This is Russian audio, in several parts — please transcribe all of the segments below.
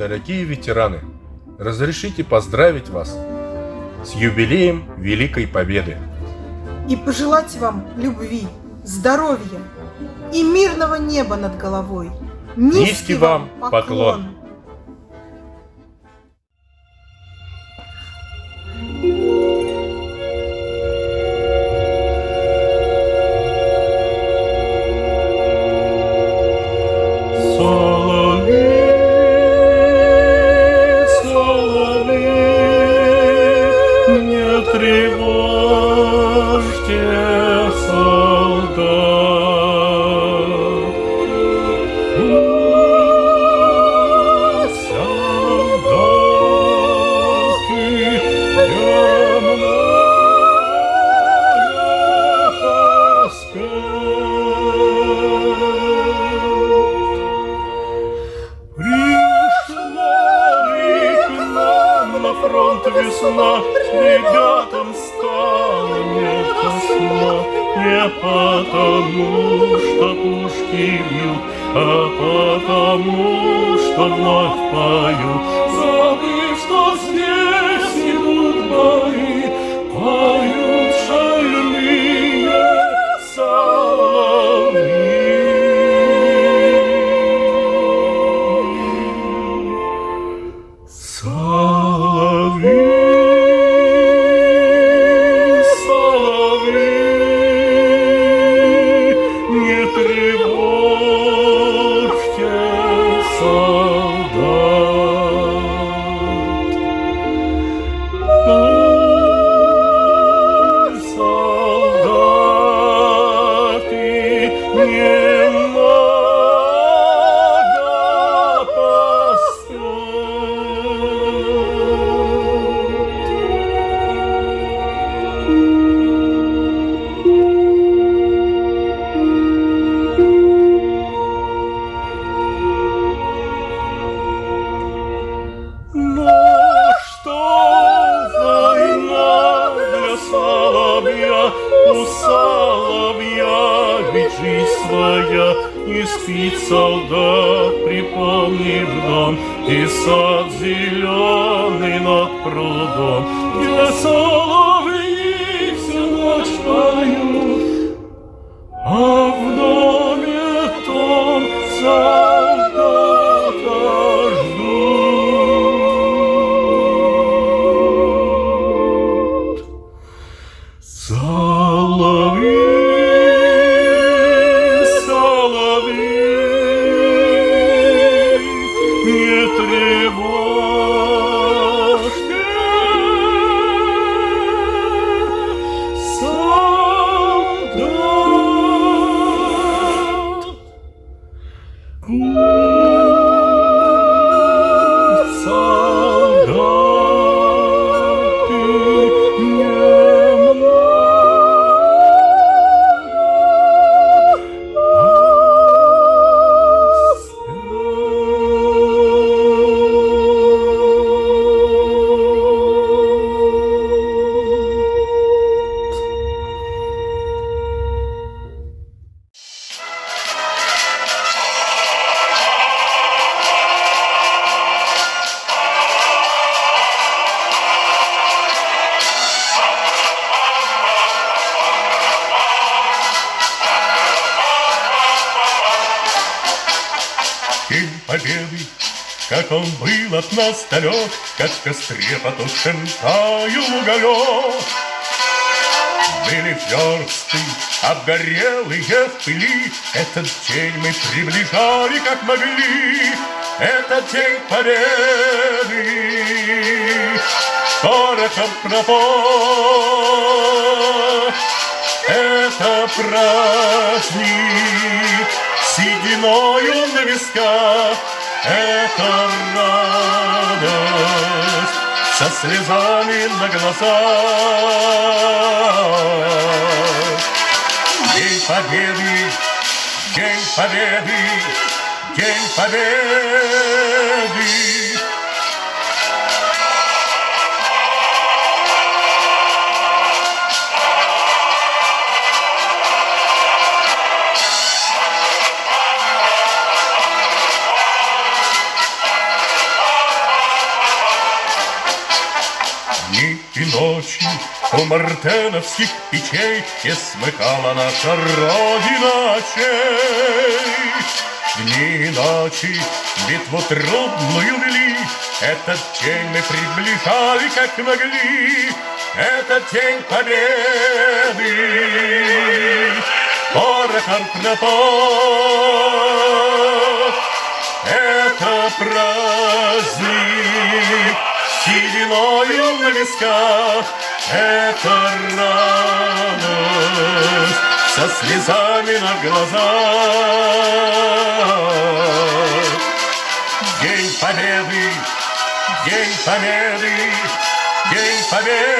дорогие ветераны, разрешите поздравить вас с юбилеем Великой Победы. И пожелать вам любви, здоровья и мирного неба над головой. Низкий вам поклон. Весна, ребятам стало не до сна, не потому, что пушки бьют, а потому, что вновь поют. Забыв, что здесь идут бои, поют шальные соловьи. У соловья ведь жизнь своя, и спит солдат, припомнив дом, и сад зеленый над прудом, где соловьи всю ночь поют, а в доме том солдата ждут. Не тревожьте солдат. Солдаты немного День Победы, как он был от нас далек, как в костре потухшем таял уголек. Были версты, обгорелые в пыли, этот день мы приближали, как могли. Это день Победы, городом пропах. Это праздник сединою на висках, это радость со слезами на глазах. День Победы, День Победы, День Победы. и ночи у мартеновских печей не смыкала наша Родина очей. Дни и ночи битву трудную вели, этот день мы приближали как могли, этот день победы. Порохом пропах, это праздник, сединою на висках, это радость со слезами на глазах. День победы, день победы, день победы.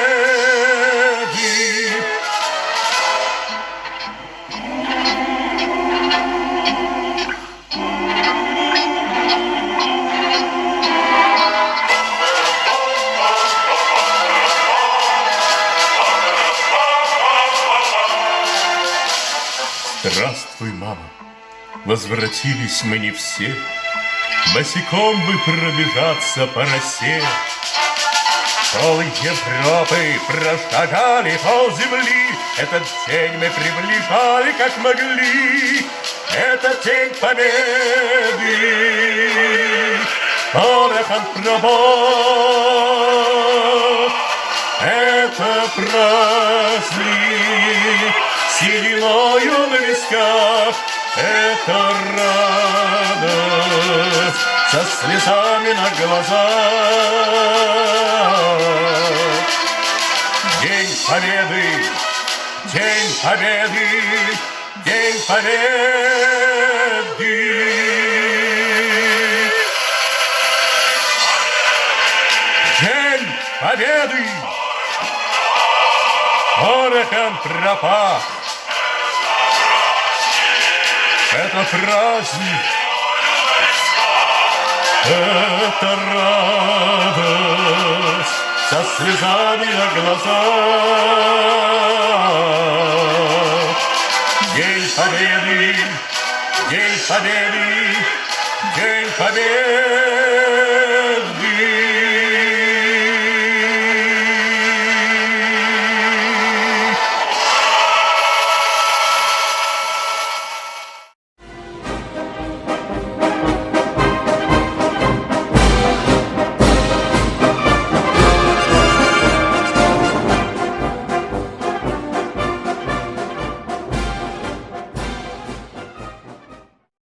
Здравствуй, мама, возвратились мы не все, босиком бы пробежаться по росе. Пол Европы прошагали пол земли, этот день мы приближали как могли, этот день победы. Порохом пробах, это праздник, сединою на висках, это радость со слезами на глазах. День победы, день победы, день победы. День победы, порохом пропах, это праздник, это радость со слезами на глазах. День победы, день победы, день победы.